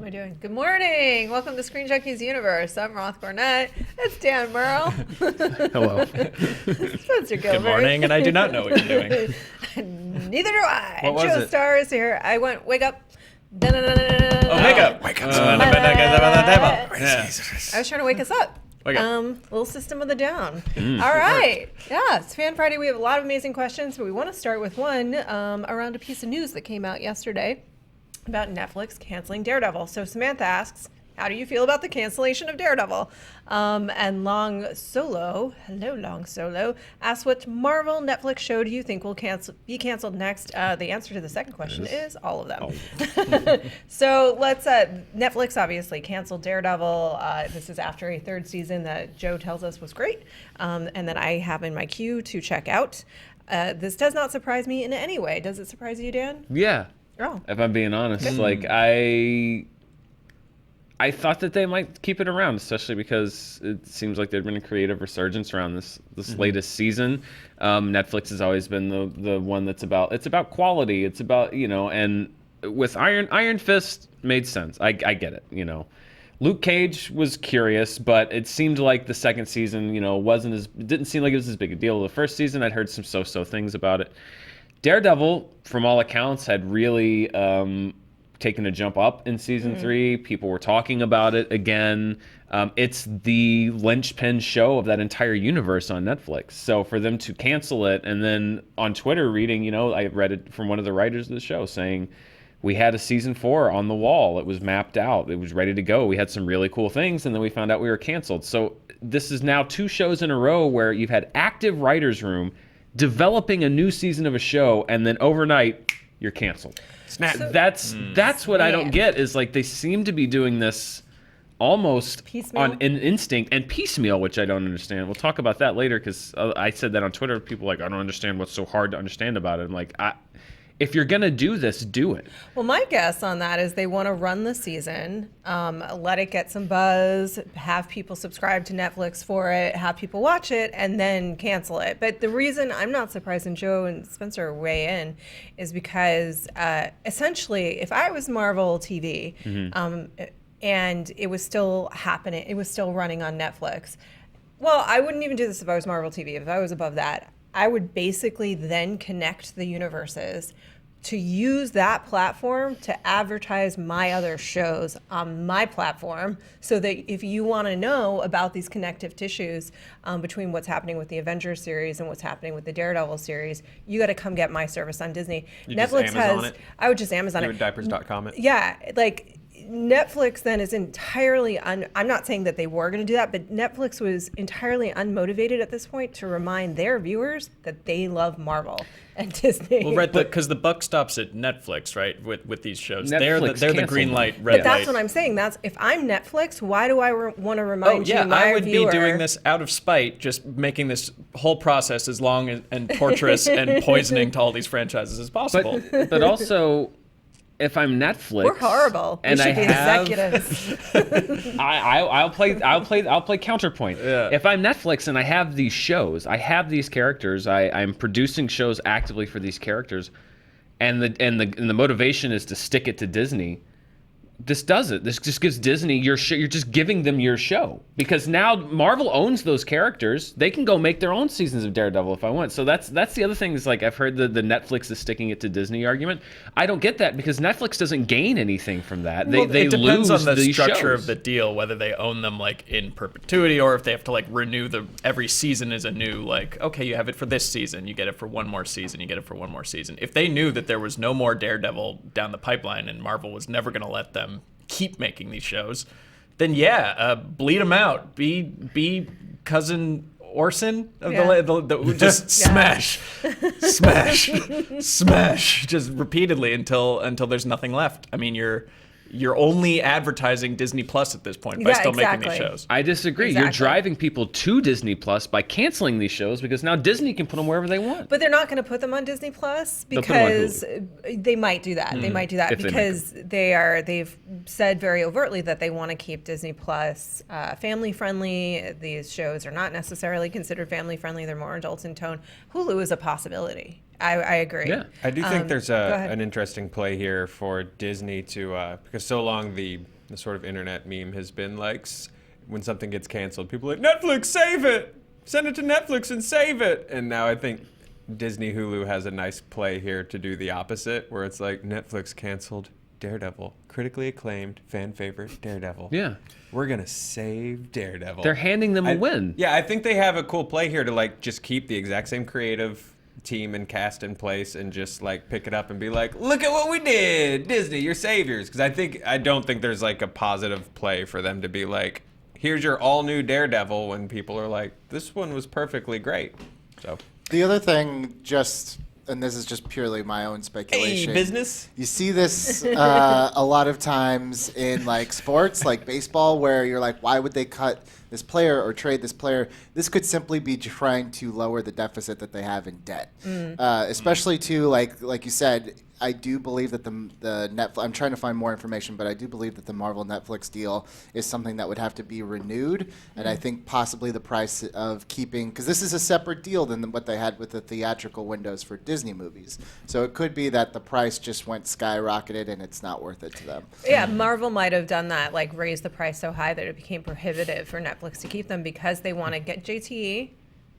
am I doing? Good morning. Welcome to ScreenJunkies Universe. I'm Roth Barnett. It's Dan Merle. Hello. Spencer Gilbert. Good morning, and I do not know what you're doing. Neither do I. What was Joe it? Starr is here. I went, wake up. Oh, wake up! Wake up. Yeah. I was trying to wake us up. Wake up. Little System of the Down. All right. Yeah, it's Fan Friday. We have a lot of amazing questions, but we want to start with one around a piece of news that came out yesterday about Netflix canceling Daredevil. So Samantha asks, how do you feel about the cancellation of Daredevil? And Long Solo, hello Long Solo, asks what Marvel Netflix show do you think will be canceled next? The answer to the second question is all of them. So let's, Netflix obviously canceled Daredevil. This is after a third season that Joe tells us was great, and that I have in my queue to check out. This does not surprise me in any way. Does it surprise you, Dan? Yeah. Oh. If I'm being honest, like I thought that they might keep it around, especially because it seems like there'd been a creative resurgence around this latest season. Netflix has always been the one that's about quality. It's about, and with Iron Fist made sense. I get it, Luke Cage was curious, but it seemed like the second season, didn't seem like it was as big a deal. The first season, I'd heard some so-so things about it. Daredevil, from all accounts, had really taken a jump up in season 3. People were talking about it again. It's the linchpin show of that entire universe on Netflix. So for them to cancel it, and then on Twitter reading, I read it from one of the writers of the show saying, we had a season 4 on the wall. It was mapped out. It was ready to go. We had some really cool things, and then we found out we were canceled. So this is now 2 shows in a row where you've had active writer's room developing a new season of a show, and then overnight, you're canceled. Snap. So- That's what I don't get, is like they seem to be doing this almost Piecemeal? on an instinct and piecemeal, which I don't understand. We'll talk about that later, because I said that on Twitter. People are like, I don't understand what's so hard to understand about it. I'm like, if you're going to do this, do it. Well, my guess on that is they want to run the season, let it get some buzz, have people subscribe to Netflix for it, have people watch it, and then cancel it. But the reason I'm not surprised, and Joe and Spencer weigh in, is because essentially, if I was Marvel TV and it was still happening, it was still running on Netflix, well, I wouldn't even do this if I was Marvel TV. If I was above that, I would basically then connect the universes to use that platform to advertise my other shows on my platform, so that if you want to know about these connective tissues between what's happening with the Avengers series and what's happening with the Daredevil series, you got to come get my service on Disney. You Netflix just Amazon has, it? I would just Amazon You it. would diapers.com it? Yeah, like Netflix then is entirely, I'm not saying that they were going to do that, but Netflix was entirely unmotivated at this point to remind their viewers that they love Marvel and Disney. Well, right, because the buck stops at Netflix, right? With these shows, Netflix they're the canceled green them. light, But red that's light. what I'm saying. That's, if I'm Netflix, why do I want to Oh remind yeah, you, my I would viewer? be doing this out of spite, just making this whole process as long and torturous and poisoning to all these franchises as possible. But also, if I'm Netflix, We're horrible. and we should I be have, executives. I'll play counterpoint. Yeah. If I'm Netflix and I have these shows, I have these characters, I'm producing shows actively for these characters, and the motivation is to stick it to Disney. This does it. This just gives Disney your show. You're just giving them your show, because now Marvel owns those characters. They can go make their own seasons of Daredevil if I want. So that's the other thing, is like, I've heard the Netflix is sticking it to Disney argument. I don't get that, because Netflix doesn't gain anything from that. They It depends lose on the these structure shows. of the deal, whether they own them like in perpetuity, or if they have to like renew every season is a new, like, okay, you have it for this season, you get it for one more season, you get it for one more season. If they knew that there was no more Daredevil down the pipeline and Marvel was never going to let them keep making these shows, then bleed them out. Be cousin Orson of just smash, just repeatedly until there's nothing left. I mean, you're only advertising Disney Plus at this point by still making these shows. I disagree. Exactly. You're driving people to Disney Plus by canceling these shows, because now Disney can put them wherever they want. But they're not going to put them on Disney Plus, They'll put 'em on because they might do that. They might do that If they make because they've said very overtly that they want to keep Disney Plus family friendly. These shows are not necessarily considered family friendly. They're more adult in tone. Hulu is a possibility. I agree. Yeah. I do think there's go ahead. an interesting play here for Disney to because so long the sort of internet meme has been like when something gets canceled, people are like, Netflix, save it, send it to Netflix and save it. And now I think Disney Hulu has a nice play here to do the opposite, where it's like Netflix canceled Daredevil, critically acclaimed, fan favorite Daredevil. Yeah. We're gonna save Daredevil. They're handing them a win. Yeah, I think they have a cool play here to like just keep the exact same creative team and cast in place and just like pick it up and be like, look at what we did, Disney, you're saviors. Because I don't think there's like a positive play for them to be like, here's your all new Daredevil, when people are like, this one was perfectly great. So The other thing, and this is just purely my own speculation. hey, business. You see this a lot of times in like sports, like baseball, where you're like, why would they cut this player or trade this player? This could simply be trying to lower the deficit that they have in debt, especially to like you said. I do believe that the Netflix. I'm trying to find more information, but I do believe that the Marvel Netflix deal is something that would have to be renewed, and I think possibly the price of keeping, because this is a separate deal than what they had with the theatrical windows for Disney movies. So it could be that the price just went skyrocketed and it's not worth it to them. Yeah, Marvel might have done that, like raised the price so high that it became prohibitive for Netflix to keep them because they want to get JT.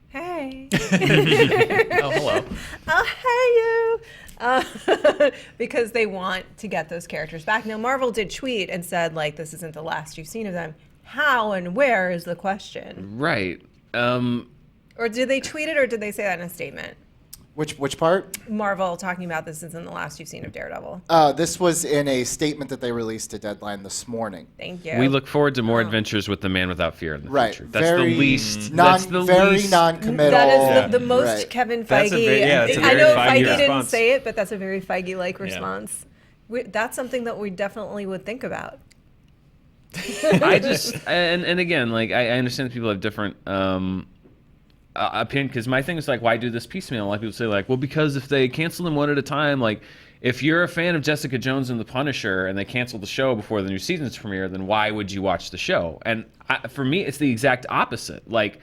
Hey. Oh, hello. Oh, hey, you. Because they want to get those characters back. Now, Marvel did tweet and said, like, this isn't the last you've seen of them. How and where is the question? Right. Or did they tweet it, or did they say that in a statement? Which part? Marvel talking about this isn't the last you've seen of Daredevil. This was in a statement that they released to Deadline this morning. Thank you. We look forward to more adventures with the Man Without Fear in the Right. future. That's Very the least. non- That's the very least. non-committal. That is the most Right. Kevin Feige. That's a that's a I very know Feige Feige didn't response. say it, but that's a very Feige-like response. That's something that we definitely would think about. I just and again, like I understand that people have different opinion, because my thing is like, why do this piecemeal? A lot of people say like, well, because if they cancel them one at a time, like if you're a fan of Jessica Jones and the Punisher and they cancel the show before the new season's premiere, then why would you watch the show? And for me, it's the exact opposite. Like,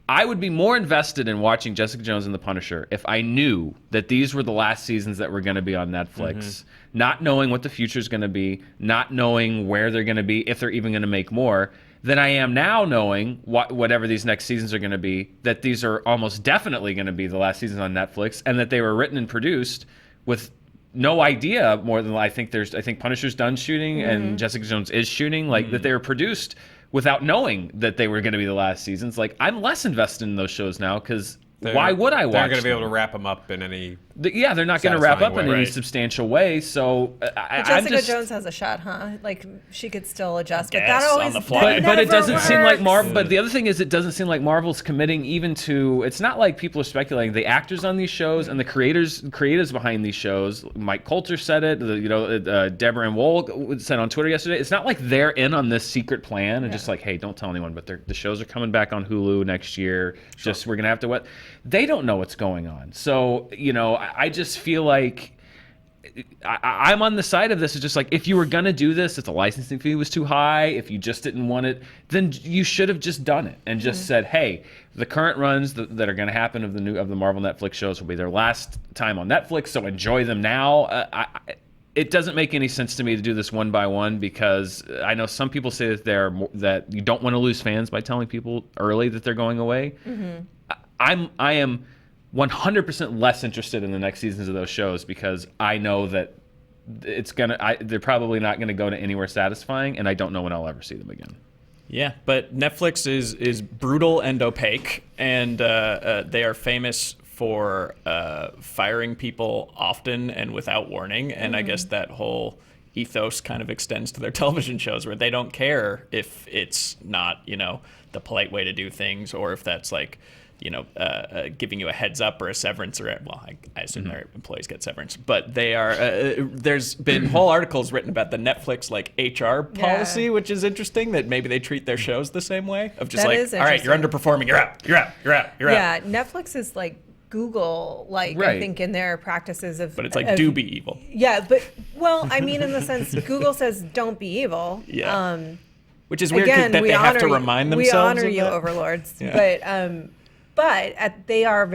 I would be more invested in watching Jessica Jones and the Punisher if I knew that these were the last seasons that were going to be on Netflix, not knowing what the future is going to be, not knowing where they're going to be, if they're even going to make more, than I am now knowing whatever these next seasons are going to be, that these are almost definitely going to be the last seasons on Netflix, and that they were written and produced with no idea more than I think Punisher's done shooting and Jessica Jones is shooting, like that they were produced without knowing that they were going to be the last seasons. Like, I'm less invested in those shows now, because why would I watch They're going to be able them? to wrap them up in any... Yeah, they're not going to wrap up satisfying in any way. substantial way. So But I'm Jessica just, Jones has a shot, huh? Like, she could still adjust. But Guess that on always the fly. but it never doesn't seem like works. Marvel. But the other thing is, it doesn't seem like Marvel's committing even to. It's not like people are speculating. The actors on these shows and the creatives behind these shows. Mike Coulter said it. Deborah Ann Woll said on Twitter yesterday. It's not like they're in on this secret plan and just like, hey, don't tell anyone. But the shows are coming back on Hulu next year. Sure. Just we're gonna have to what. They don't know what's going on. So I just feel like. I'm on the side of this. It's just like, if you were gonna do this, if the licensing fee was too high, if you just didn't want it, then you should have just done it and just said, hey, the current runs that are gonna happen of the Marvel Netflix shows will be their last time on Netflix, so enjoy them now. It doesn't make any sense to me to do this one by one, because I know some people say that you don't want to lose fans by telling people early that they're going away. I am 100% less interested in the next seasons of those shows, because I know that they're probably not gonna go to anywhere satisfying, and I don't know when I'll ever see them again. Yeah, but Netflix is brutal and opaque, and they are famous for firing people often and without warning. And I guess that whole ethos kind of extends to their television shows, where they don't care if it's not, the polite way to do things, or if that's like, giving you a heads up or a severance, or I assume their employees get severance, but they are. There's been whole articles written about the Netflix like HR policy, which is interesting, that maybe they treat their shows the same way, of just That like, is all right, you're underperforming, you're out. Yeah, Netflix is like Google, like I Right. think in their practices of. But it's like, do be evil. Yeah, but I mean, in the sense, Google says don't be evil. Yeah. Which is weird, Again, that we they have to honor remind you, themselves. We honor of you, that. overlords. Yeah. But they are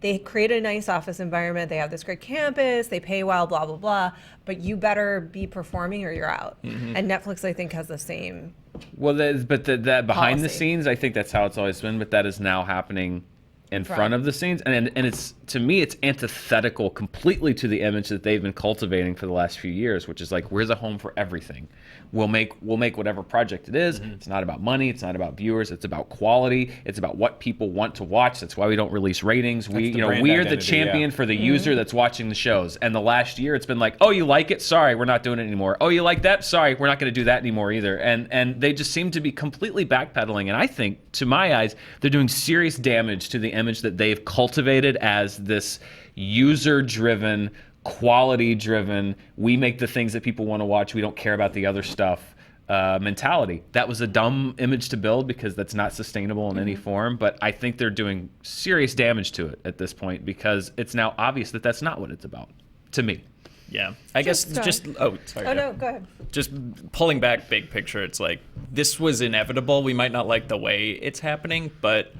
they create a nice office environment. They have this great campus. They pay well, blah, blah, blah. But you better be performing or you're out. And Netflix, I think, has the same. Well, that behind the policy. scenes, I think that's how it's always been, but that is now happening in front of the scenes, and it's, to me, it's antithetical completely to the image that they've been cultivating for the last few years, which is like, where's a home for everything? We'll make whatever project it is. It's not about money. It's not about viewers. It's about quality. It's about what people want to watch. That's why we don't release ratings. We the brand we are the identity, champion for the user that's watching the shows. And the last year, it's been like, oh, you like it? Sorry, we're not doing it anymore. Oh, you like that? Sorry, we're not going to do that anymore either. And they just seem to be completely backpedaling. And I think, to my eyes, they're doing serious damage to the image that they've cultivated as this user-driven, quality-driven, we make the things that people want to watch, we don't care about the other stuff mentality. That was a dumb image to build because that's not sustainable in any form, but I think they're doing serious damage to it at this point because it's now obvious that that's not what it's about, to me. Yeah, I guess sorry. Oh, Jeff. no, go ahead. Just pulling back big picture, it's like this was inevitable. We might not like the way it's happening, but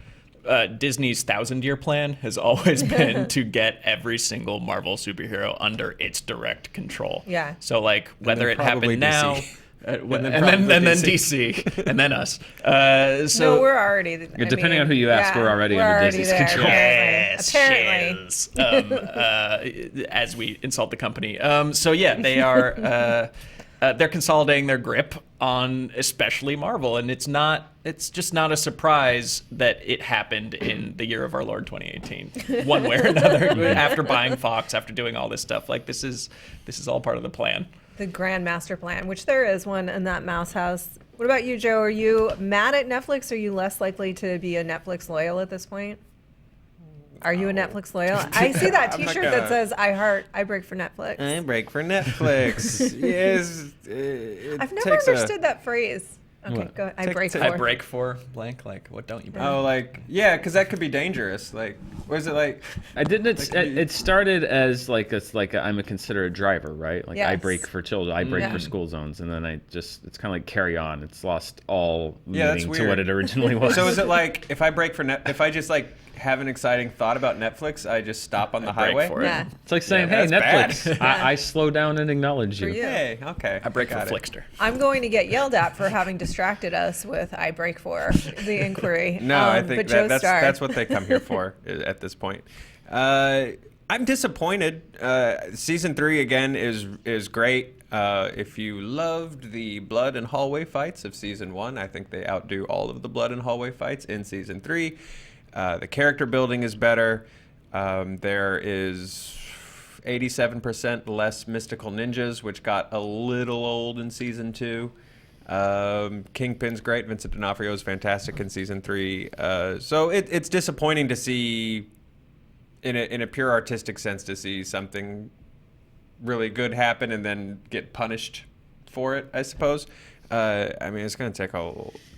Disney's 1,000-year plan has always been to get every single Marvel superhero under its direct control. Yeah. So like whether it probably happened now, DC. and then DC, and then us. So No, we're already. Depending on who you ask, we're already under Disney's there, control. Apparently. Yes. As we insult the company. So yeah, they are. They're consolidating their grip on especially Marvel, and it's just not a surprise that it happened in the year of our Lord 2018, one way or another. After buying Fox, after doing all this stuff, like this is all part of the plan. The grand master plan, which there is one in that mouse house. What about you, Joe? Are you mad at Netflix? Are you less likely to be a Netflix loyal at this point? Are you a Netflix loyal? I see that I'm not T-shirt gonna- that says I break for Netflix. I break for Netflix. Yes. I've never understood that phrase. Okay, What? go ahead. I Take- break take- for. I break for blank. Like, what don't you break? Oh, like, yeah, because that could be dangerous. Like, what is it like? I didn't. Like, It started as like I'm a considerate driver, right? Like I Yes. break for children, I break Yeah. for school zones, and then it's kind of like carry on. It's lost all Yeah, that's meaning to what weird. it originally was. So is it like if I break for if I just like have an exciting thought about Netflix, I just stop on the break highway? for it. Yeah. It's like saying, Yeah, hey, that's Netflix, bad. I slow down and acknowledge For you. you. Hey, okay. I break for got it. Flickster. I'm going to get yelled at for having distracted us with I break for the inquiry. No, I think but Joe Starr. that's what they come here for at this point. I'm disappointed. Season 3 again is great. If you loved the blood and hallway fights of season 1, I think they outdo all of the blood and hallway fights in season 3. The character building is better. There is 87% less mystical ninjas, which got a little old in season 2. Kingpin's great. Vincent D'Onofrio is fantastic in season 3. So it's disappointing to see, in a pure artistic sense, to see something really good happen and then get punished for it, I suppose. I mean, it's going to take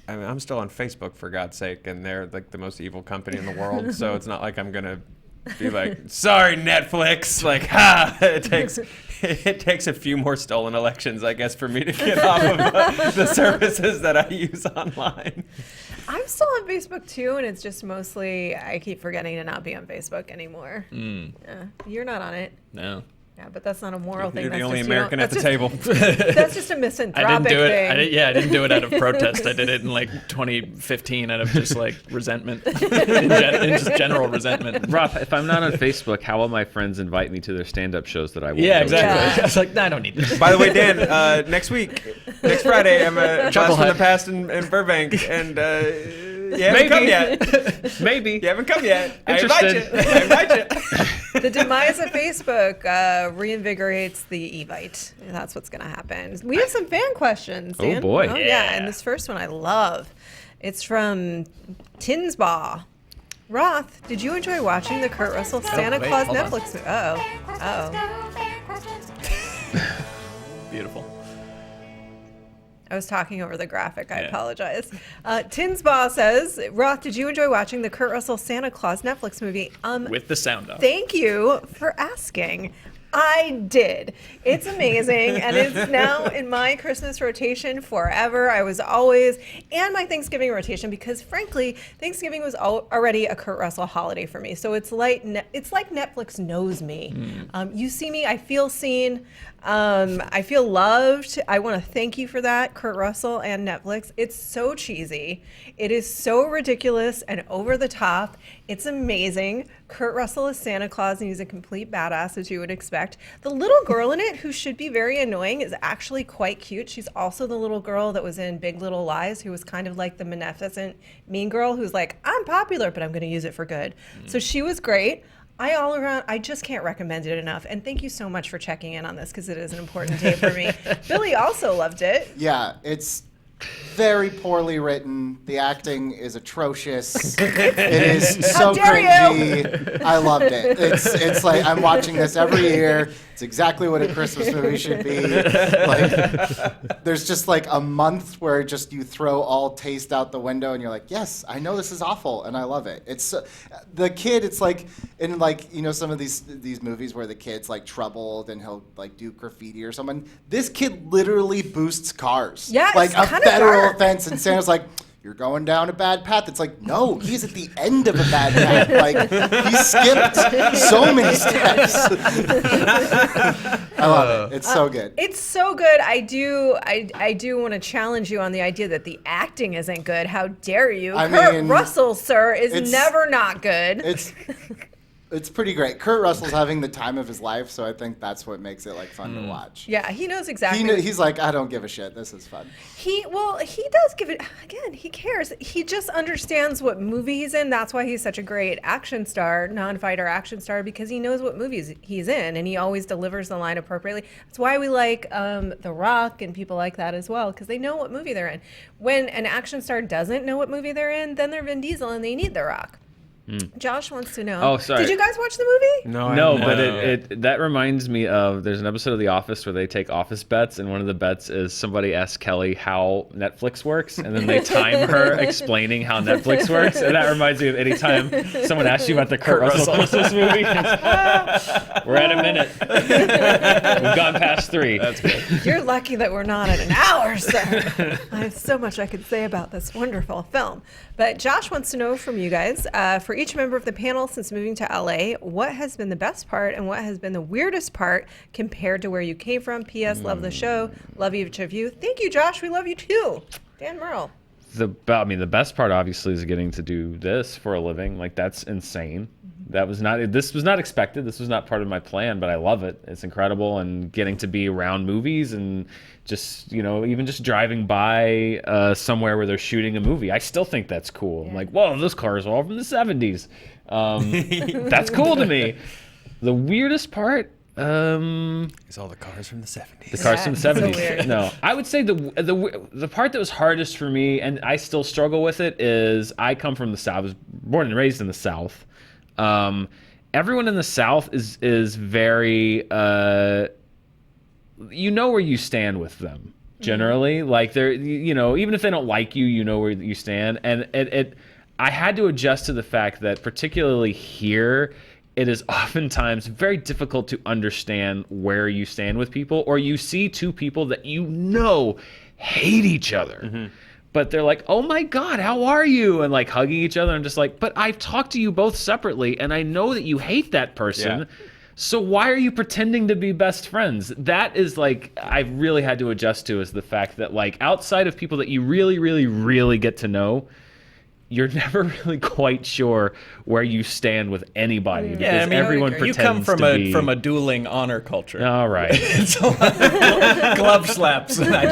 I'm still on Facebook, for God's sake, and they're like the most evil company in the world, so it's not like I'm going to be like, sorry, Netflix. Like, it takes a few more stolen elections, I guess, for me to get off of the services that I use online. I'm still on Facebook too, and it's just mostly I keep forgetting to not be on Facebook anymore. Yeah. You're not on it. No. Yeah, but that's not a moral thing. You're the That's only just, you American know, at the that's table. just- That's just a I misanthropic didn't do it. thing. I didn't do it out of protest. I did it in like 2015 out of just like resentment, in just general resentment. Rob, if I'm not on Facebook, how will my friends invite me to their stand-up shows that I won't Yeah, go exactly. Yeah. I was like, no, I don't need this. By the way, Dan, next Friday, I'm a Blast from the Chucklehead. Past in Burbank, and you haven't come yet. to? Maybe. You haven't come yet. I invite you. Interested. I invite you. The demise of Facebook reinvigorates the Evite. That's what's going to happen. We have some fan questions. Oh, Dan. boy. Oh, yeah. Yeah. And this first one I love. It's from Tinsbaugh. Roth, did you enjoy watching the Kurt Russell Santa wait, Claus hold on. Netflix movie? Oh. Beautiful. I was talking over the graphic. I Yeah. apologize. Tinsbaugh says, Roth, did you enjoy watching the Kurt Russell Santa Claus Netflix movie? With the sound off. Thank you for asking. I did. It's amazing, and it's now in my Christmas rotation forever. I was always, and my Thanksgiving rotation, because frankly, Thanksgiving was already a Kurt Russell holiday for me. So it's like Netflix knows me. You see me, I feel seen. I feel loved. I want to thank you for that, Kurt Russell and Netflix. It's so cheesy. It is so ridiculous and over the top. It's amazing. Kurt Russell is Santa Claus, and he's a complete badass, as you would expect. The little girl in it, who should be very annoying, is actually quite cute. She's also the little girl that was in Big Little Lies, who was kind of like the beneficent mean girl who's like, I'm popular, but I'm going to use it for good. So she was great. I just can't recommend it enough. And thank you so much for checking in on this, because it is an important day for me. Billy also loved it. Yeah, it's very poorly written. The acting is atrocious. It is so cringy. I loved it. It's like I'm watching this every year. It's exactly what a Christmas movie should be. Like, there's just like a month where just you throw all taste out the window and you're like, yes, I know this is awful and I love it. It's the kid. It's like in like, you know, some of these movies where the kid's like troubled and he'll like do graffiti or something. This kid literally boosts cars. Yeah, like it's a kinda federal dark. offense, and Santa's like, you're going down a bad path. It's like, no, he's at the end of a bad path. Like, he skipped so many steps. I love it. It's so good. It's so good. I do want to challenge you on the idea that the acting isn't good. How dare you? Kurt Russell, sir, is never not good. It's pretty great. Kurt Russell's having the time of his life, so I think that's what makes it like fun to watch. Yeah, he knows exactly. He's like, I don't give a shit. This is fun. He does give it, again, he cares. He just understands what movie he's in. That's why he's such a great action star, non-fighter action star, because he knows what movies he's in, and he always delivers the line appropriately. That's why we like The Rock and people like that as well, because they know what movie they're in. When an action star doesn't know what movie they're in, then they're Vin Diesel and they need The Rock. Josh wants to know. Oh, sorry. Did you guys watch the movie? No, but it that reminds me of, there's an episode of The Office where they take office bets, and one of the bets is somebody asks Kelly how Netflix works, and then they time her explaining how Netflix works. And that reminds me of any time someone asks you about the Kurt Russell Christmas movie. We're at a minute. We've gone past 3. That's good. You're lucky that we're not at an hour, sir. I have so much I could say about this wonderful film. But Josh wants to know from you guys, for each member of the panel since moving to LA, what has been the best part and what has been the weirdest part compared to where you came from? P.S. Love the show. Love each of you. Thank you, Josh. We love you too. Dan Merle. The best part obviously is getting to do this for a living. Like, that's insane. This was not expected. This was not part of my plan, but I love it. It's incredible, and getting to be around movies and just, you know, even just driving by somewhere where they're shooting a movie. I still think that's cool. I'm like, whoa, those cars are all from the 70s. That's cool to me. The weirdest part, it's all the cars from the 70s. the cars from the 70s. So weird. No, I would say the part that was hardest for me, and I still struggle with it, is I come from the South. I was born and raised in the South. Everyone in the South is very, you know where you stand with them generally. Like, they're, you know, even if they don't like you, you know where you stand. And I had to adjust to the fact that particularly here, it is oftentimes very difficult to understand where you stand with people, or you see two people that you know hate each other. But they're like, oh my God, how are you? And like hugging each other. I'm just like, but I've talked to you both separately, and I know that you hate that person. Yeah. So why are you pretending to be best friends? That is like, I've really had to adjust to, is the fact that like outside of people that you really, really, really get to know, you're never really quite sure where you stand with anybody, because Yeah, I mean, everyone you pretends come from to be. from a dueling honor culture. All right. It's a lot of glove slaps, and I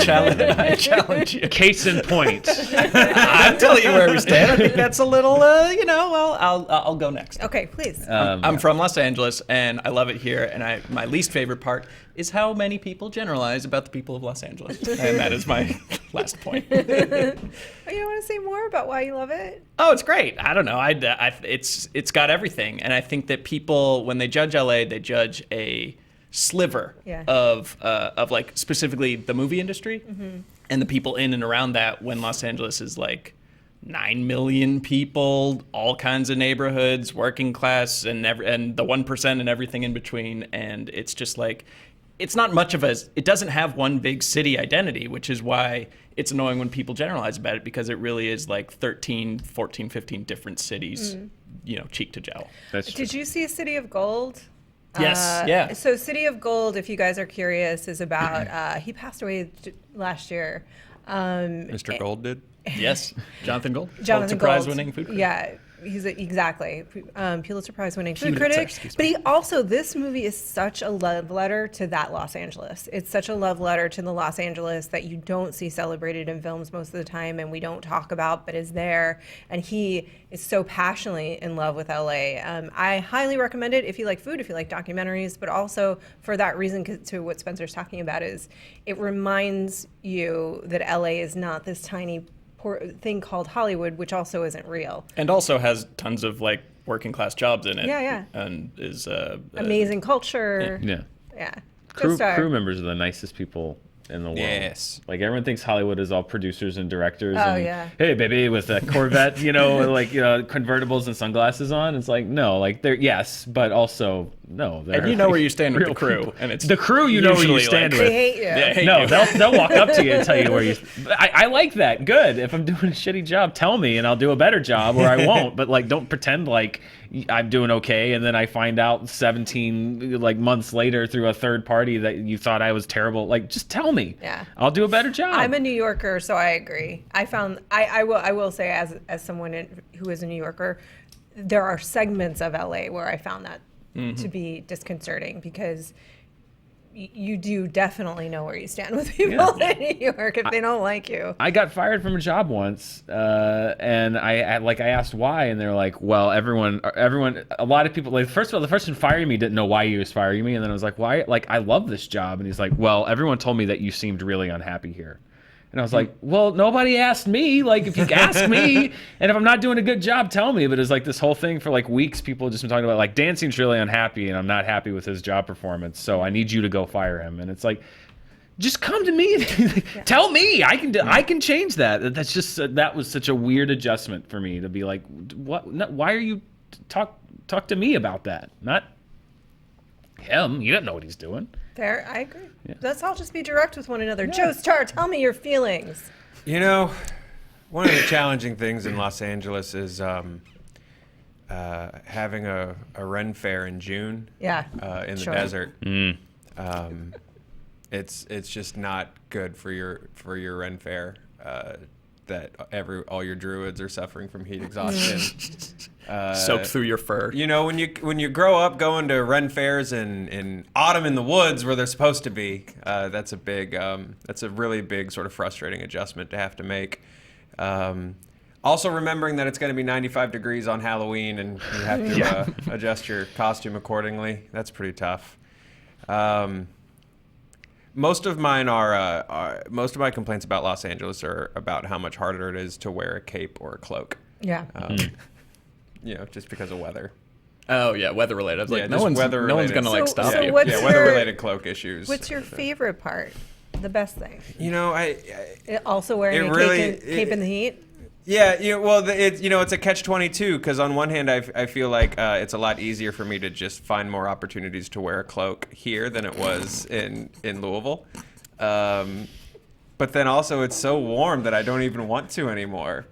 challenge you. Case in point. I'm telling you where we stand. I think that's a little, you know. Well, I'll go next. Okay, please. I'm from Los Angeles, and I love it here. And my least favorite part is how many people generalize about the people of Los Angeles, and that is my last point. Oh, you don't want to say more about why you love it? Oh, it's great. I don't know. It's got everything, and I think that people, when they judge LA, they judge a sliver of like specifically the movie industry and the people in and around that. When Los Angeles is like 9 million people, all kinds of neighborhoods, working class, and the 1% and everything in between. And it's just like, it's not much of it doesn't have one big city identity, which is why it's annoying when people generalize about it, because it really is like 13, 14, 15 different cities, cheek to jowl. That's true. Did you see City of Gold? Yes, yeah. So City of Gold, if you guys are curious, is about, he passed away last year. Mr. Gold did. Yes, Jonathan Gold. Jonathan Pulitzer Prize Gold. winning food critic. Yeah, he's exactly Pulitzer Prize winning food Pulitzer, critic. excuse me. But he also, this movie is such a love letter to that Los Angeles. It's such a love letter to the Los Angeles that you don't see celebrated in films most of the time, and we don't talk about, but is there. And he is so passionately in love with LA. I highly recommend it if you like food, if you like documentaries, but also for that reason, to what Spencer's talking about, is it reminds you that LA is not this tiny thing called Hollywood, which also isn't real. And also has tons of like working class jobs in it. Yeah. And is Amazing culture. Yeah. Yeah. Crew members are the nicest people in the world. Yes. Like everyone thinks Hollywood is all producers and directors. Oh, and, yeah. Hey, baby, with a Corvette, convertibles and sunglasses on. It's like, no, like they're, yes, but also no. And you know where you stand with the real crew. people. And it's the crew, you know where you usually, stand like, with. They hate you. They hate No, you. they'll walk up to you and tell you where you. I like that. Good. If I'm doing a shitty job, tell me, and I'll do a better job, or I won't. But like, don't pretend like I'm doing okay, and then I find out 17 months later through a third party that you thought I was terrible. Like, just tell me. Yeah. I'll do a better job. I'm a New Yorker, so I agree. I will say, as someone who is a New Yorker, there are segments of LA where I found that to be disconcerting, because you do definitely know where you stand with people in New York if they don't like you. I got fired from a job once, and I asked why, and they're like, "Well, everyone, a lot of people. Like, first of all, the person firing me didn't know why he was firing me, and then I was like, why? Like, I love this job, and he's like, well, everyone told me that you seemed really unhappy here." And I was like, well, nobody asked me. Like, if you ask me, and if I'm not doing a good job, tell me. But it's like this whole thing for like weeks. People have just been talking about like, Dancing's really unhappy, and I'm not happy with his job performance. So I need you to go fire him. And it's like, just come to me. Tell me. I can change that. That's just that was such a weird adjustment for me to be like, what? No, why are you talk to me about that? Not him. You don't know what he's doing. Fair, I agree. Yeah. Let's all just be direct with one another. Joe Starr, tell me your feelings. You know, one of the challenging things in Los Angeles is having a Ren Fair in June. Yeah. In the sure. desert. It's just not good for your Ren Fair. That all your druids are suffering from heat exhaustion. Soaked through your fur. You know, when you grow up going to Ren Fairs in autumn in the woods where they're supposed to be, that's a really big sort of frustrating adjustment to have to make. Also remembering that it's going to be 95 degrees on Halloween and you have to adjust your costume accordingly. That's pretty tough. Most of my complaints about Los Angeles are about how much harder it is to wear a cape or a cloak. Yeah. Just because of weather. Oh yeah, weather related. I was like, no just one's weather-related. gonna like So- stop so you. what's weather-related cloak issues. What's your favorite part? The best thing? You know, Also wearing It a really- cape in the heat? Yeah, it's a catch-22 because on one hand I feel like it's a lot easier for me to just find more opportunities to wear a cloak here than it was in Louisville, but then also it's so warm that I don't even want to anymore.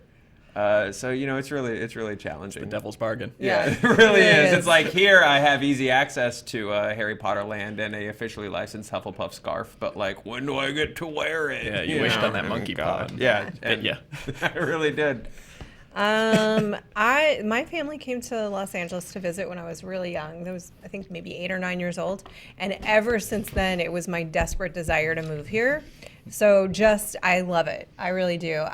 So it's really challenging. The devil's bargain. Yeah, it really is. It's like here I have easy access to Harry Potter land and a officially licensed Hufflepuff scarf, but like when do I get to wear it? Yeah, you wished on that monkey paw. Yeah, And yeah. I really did. My family came to Los Angeles to visit when I was really young. I was, I think, maybe 8 or 9 years old. And ever since then, it was my desperate desire to move here. So I love it. I really do.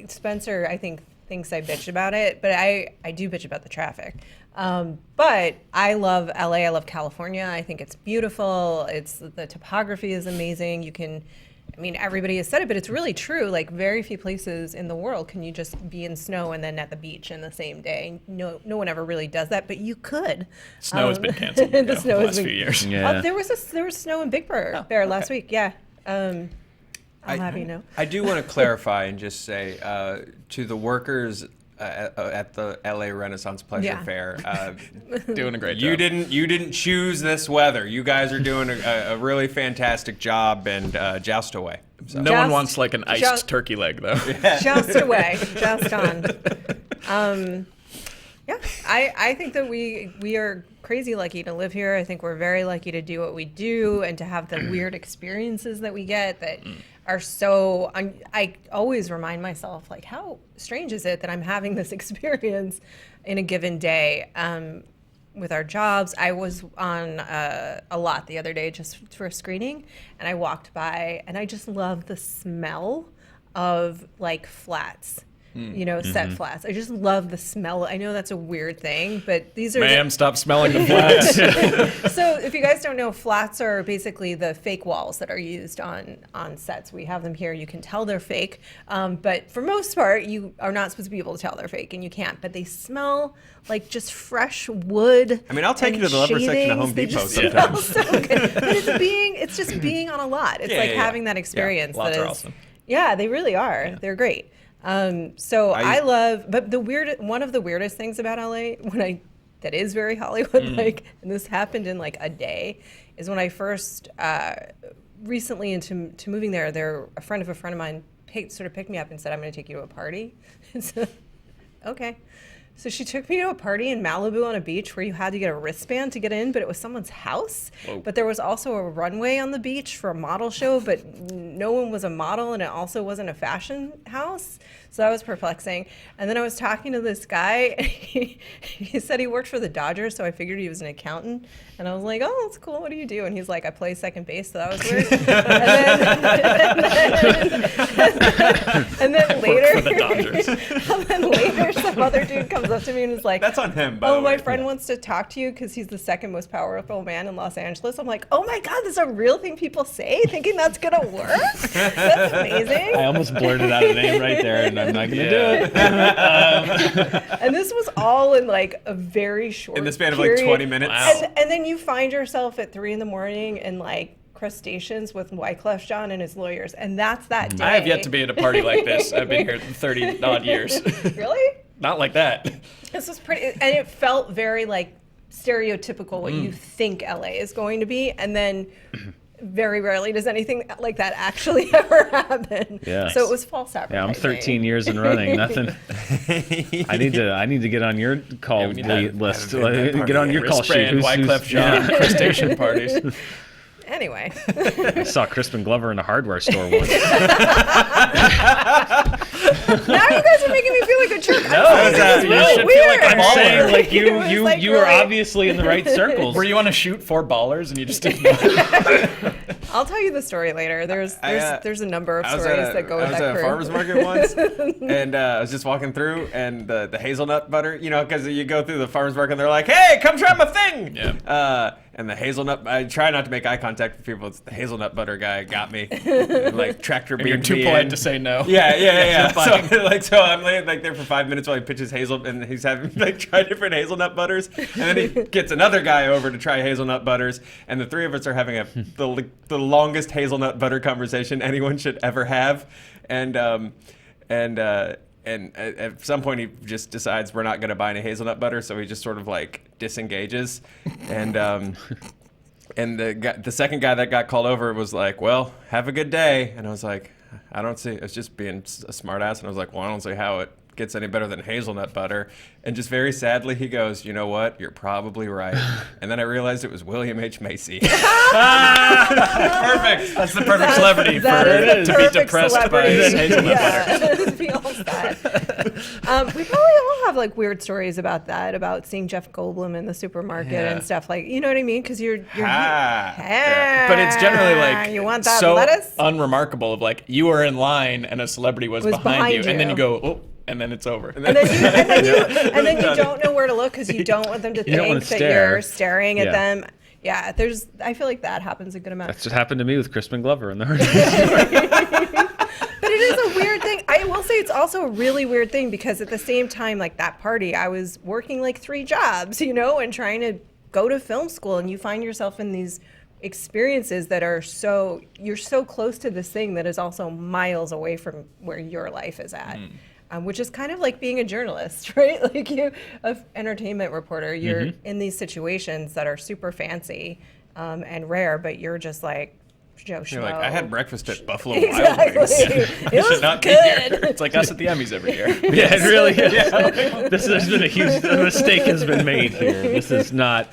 Spencer, I think, thinks I bitch about it, but I do bitch about the traffic. But I love LA. I love California. I think it's beautiful. The topography is amazing. Everybody has said it, but it's really true. Like, very few places in the world can you just be in snow and then at the beach in the same day. No one ever really does that, but you could. Snow has been canceled The the snow has last been- few years. Yeah. There was snow in Big Bear last week. Yeah. I'll have you know. I do want to clarify and just say to the workers at the LA Renaissance Pleasure Fair, Doing a great you job. didn't choose this weather. You guys are doing a really fantastic job, and joust away. So. No one Just- wants like an iced just- turkey leg though. Just away, just on. Yeah, I think that we are crazy lucky to live here. I think we're very lucky to do what we do and to have the weird experiences that we get that are so. I always remind myself, like, how strange is it that I'm having this experience in a given day with our jobs. I was on a lot the other day just for a screening, and I walked by, and I just love the smell of like flats. Set flats. I just love the smell. I know that's a weird thing, but these are Ma'am, stop smelling the flats. so if you guys don't know, flats are basically the fake walls that are used on sets. We have them here. You can tell they're fake, but for most part, you are not supposed to be able to tell they're fake, and you can't. But they smell like just fresh wood. I mean, I'll take you to the leather section of Home They Depot just sometimes. smell so good. But it's just being on a lot. It's having that experience. Lots that are is, awesome. Yeah, they really are. They're great. So I love, but one of the weirdest things about LA that is very Hollywood like, and this happened in like a day, is when I first recently into moving there, a friend of mine picked me up and said, "I'm going to take you to a party." So, okay. So she took me to a party in Malibu on a beach where you had to get a wristband to get in, but it was someone's house. Whoa. But there was also a runway on the beach for a model show, but no one was a model, and it also wasn't a fashion house. So that was perplexing. And then I was talking to this guy, and he said he worked for the Dodgers, so I figured he was an accountant. And I was like, "Oh, that's cool. What do you do?" And he's like, "I play second base," so that was weird. and then later, For the Dodgers. and then later, some other dude comes up to me and is like, That's on him, by the "Oh, my way. friend wants to talk to you because he's the second most powerful man in Los Angeles." I'm like, "Oh my God, this is a real thing people say, thinking that's gonna work? That's amazing." I almost blurted out a name right there, and I'm not gonna do it. And this was all in like a very short In the span of period. like 20 minutes. Wow. And then you find yourself at 3 a.m. in like crustaceans with Wyclef Jean and his lawyers, and that's that day. I have yet to be at a party like this. I've been here 30 odd years. Really? Not like that. This was pretty, and it felt very like stereotypical what you think LA is going to be, and then very rarely does anything like that actually ever happen. Yeah. So it was false advertising. Yeah, I'm 13 years in running. Nothing. I need to get on your call we need that. list. I haven't been to that Get on your call sheet. Wristband, Wyclef Jean, crustacean parties. Anyway. I saw Crispin Glover in a hardware store once. Now you guys are making me feel like a jerk. No, I'm saying you this is should real feel like weird. a I'm baller. saying like It was, you like, you were really- obviously in the right circles. Were you on a shoot for ballers and you just didn't know? I'll tell you the story later. There's a number of I was stories at a, that go I with was that at a crew. farmer's market once, and I was just walking through, and the hazelnut butter, you know, because you go through the farmer's market, and they're like, "Hey, come try my thing!" Yeah. And the hazelnut, I try not to make eye contact with people. It's the hazelnut butter guy got me, like tractor And you're beamed too me polite in. to say no. Yeah. Fine. So I'm like there for 5 minutes while he pitches and he's having like try different hazelnut butters, and then he gets another guy over to try hazelnut butters, and the three of us are having the longest hazelnut butter conversation anyone should ever have, and at some point he just decides we're not going to buy any hazelnut butter, so he just sort of like disengages, and the second guy that got called over was like, "Well, have a good day," and I was like, "I don't see." It's just being a smart ass, and I was like, "Well, I don't see how it gets any better than hazelnut butter." And just very sadly, he goes, "You know what? You're probably right." And then I realized it was William H Macy. Perfect. That's the perfect celebrity That for is the to be perfect depressed celebrity. by hazelnut butter. Yeah. Be all sad. We probably all have like weird stories about that, about seeing Jeff Goldblum in the supermarket Yeah. and stuff, like, you know what I mean? Because you're But it's generally like you want that so lettuce? unremarkable of like you were in line and a celebrity was behind you, and then you go, "Oh," and then it's over. And then you don't know where to look because you don't want them to You don't think wanna that stare. you're staring at Yeah. them. Yeah, I feel like that happens a good amount. That's what happened to me with Crispin Glover in the hardware store. But it is a weird thing. I will say it's also a really weird thing because at the same time, like that party, I was working like 3 jobs, and trying to go to film school, and you find yourself in these experiences that are you're so close to this thing that is also miles away from where your life is at. Which is kind of like being a journalist, right? Like an entertainment reporter, you're in these situations that are super fancy and rare, but you're just like Joe Schmo. You're like, I had breakfast at Buffalo Exactly. Wild Wings. It You should was not be good. here. It's like us at the Emmys every year. Yeah, it really is. Yeah. There's been a mistake has been made here. This is not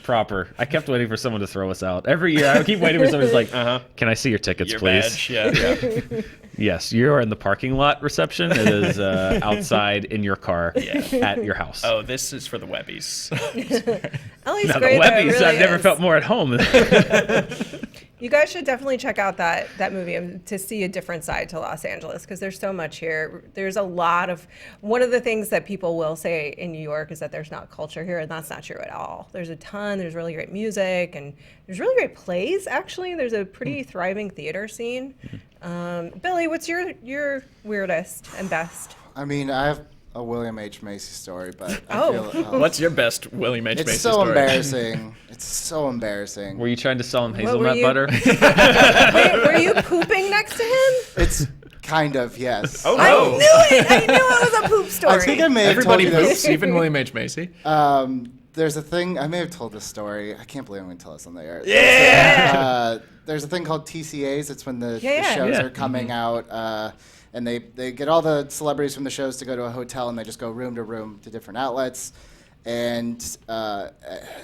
proper. I kept waiting for someone to throw us out. Every year, I keep waiting for someone who's like, can I see your tickets, Your please? badge, yeah. Yes, you are in the parking lot reception. It is outside in your car at your house. Oh, this is for the Webbies. Ellie's Now, the great, though, it Webbies, really I've never is. felt more at home. You guys should definitely check out that movie to see a different side to Los Angeles, because there's so much here. There's a lot of, one of the things that people will say in New York is that there's not culture here, and that's not true at all. There's a ton, there's really great music, and there's really great plays, actually. There's a pretty thriving theater scene. Billy, what's your weirdest and best? I mean, I have a William H. Macy story, but Oh. I feel, What's your best William H. Macy it's so story? embarrassing. It's so embarrassing. Were you trying to sell him What were hazelnut you- butter? Wait, were you pooping next to him? It's kind of, yes. Oh, I no. knew it! I knew it was a poop story. I think I may have Everybody told you poops, this. even William H. Macy. There's a thing, I may have told this story. I can't believe I'm going to tell this on the air. Yeah! There's a thing called TCAs. It's when the Yeah. shows Yeah. are coming out, and they get all the celebrities from the shows to go to a hotel, and they just go room to room to different outlets. And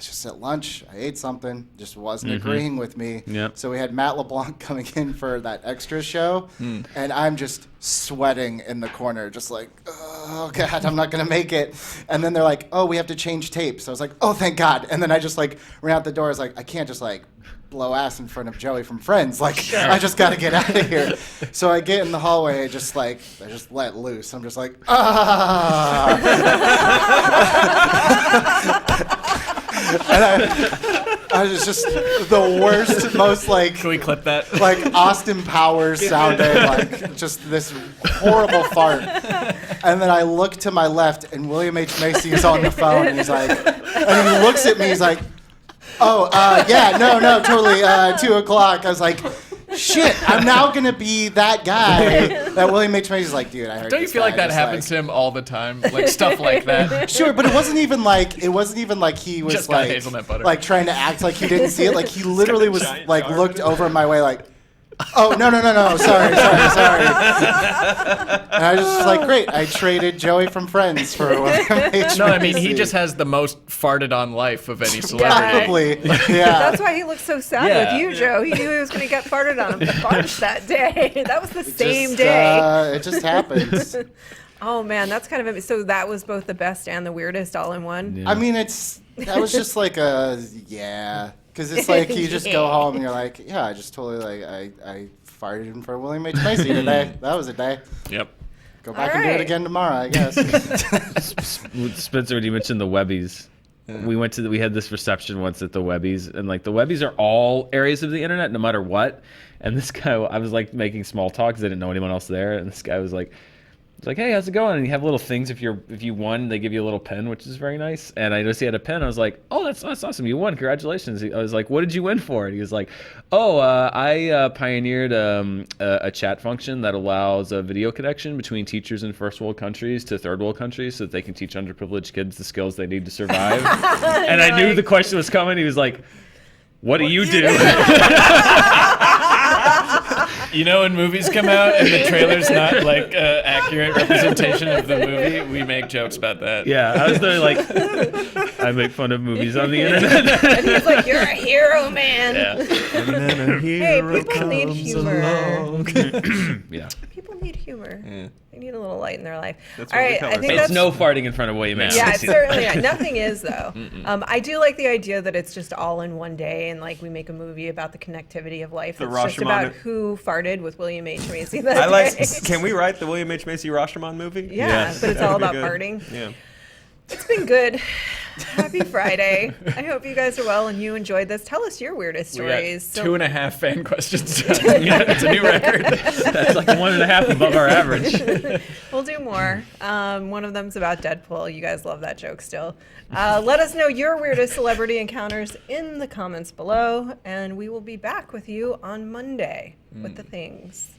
just at lunch, I ate something, just wasn't agreeing with me. Yep. So we had Matt LeBlanc coming in for that extra show, and I'm just sweating in the corner, just like, oh God, I'm not gonna make it. And then they're like, oh, we have to change tapes. So I was like, oh, thank God. And then I just like ran out the door. I was like, I can't just like blow ass in front of Joey from Friends. Like, I just gotta get out of here. So I get in the hallway, I just let loose. I'm just like, ah. And I was just the worst, most like Can we clip that? like Austin Powers sounding like just this horrible fart. And then I look to my left, and William H. Macy is on the phone, and he's like, and he looks at me, he's like, oh, yeah, no, totally, 2 o'clock. I was like, shit, I'm now gonna be that guy that William H. Macy's like, dude, I heard Don't you this feel guy like that just, happens to him all the time? Like stuff like that. Sure, but it wasn't even like he was Just got like hazelnut butter. like trying to act like he didn't see it. Like he literally was giant like jar. looked over my way like, oh no, sorry. And I was just like, great, I traded Joey from Friends for William H. No, I mean, Macy. he just has the most farted on life of any celebrity. Probably, yeah. That's why he looked so sad Yeah. with you, Joe. He knew he was going to get farted on a bunch that day. That was the same Just, day. it just happens. Oh man, that's kind of so. That was both the best and the weirdest all in one. Yeah. I mean, that was just like because it's like you just go home and you're like, yeah, I just totally like I farted in for William H. Macy today. That was a day. Yep. Go back All and do right. it again tomorrow, I guess. Spencer, when you mentioned the Webbies, we had this reception once at the Webbies, and like the Webbies are all areas of the internet, no matter what. And this guy, I was like making small talk because I didn't know anyone else there, and this guy was like, hey, how's it going? And you have little things. If you won, they give you a little pen, which is very nice. And I noticed he had a pen. I was like, oh, that's awesome. You won. Congratulations. I was like, what did you win for? And he was like, oh, I pioneered a chat function that allows a video connection between teachers in first world countries to third world countries so that they can teach underprivileged kids the skills they need to survive. And I knew the question was coming. He was like, what do you do? You know, when movies come out and the trailer's not like accurate representation of the movie, we make jokes about that. Yeah, I was there like, I make fun of movies on the internet. And he's like, "You're a hero, man." Yeah. Hey, people need humor. Yeah. People need humor. They need a little light in their life. That's All what we right, tell I think It's that's no farting in front of William H. Yeah, Macy. it's certainly not. Nothing is though. I do like the idea that it's just all in one day, and like we make a movie about the connectivity of life. The It's just Rashomon- about who farted with William H. Macy that I like. day. Can we write the William H. Macy Rashomon movie? Yeah, Yes. but it's That all would be about good. farting. Yeah. It's been good. Happy Friday. I hope you guys are well and you enjoyed this. Tell us your weirdest We got stories. 2.5 fan questions. It's a new record. That's like 1.5 above our average. We'll do more. One of them's about Deadpool. You guys love that joke still. Let us know your weirdest celebrity encounters in the comments below, and we will be back with you on Monday with the things.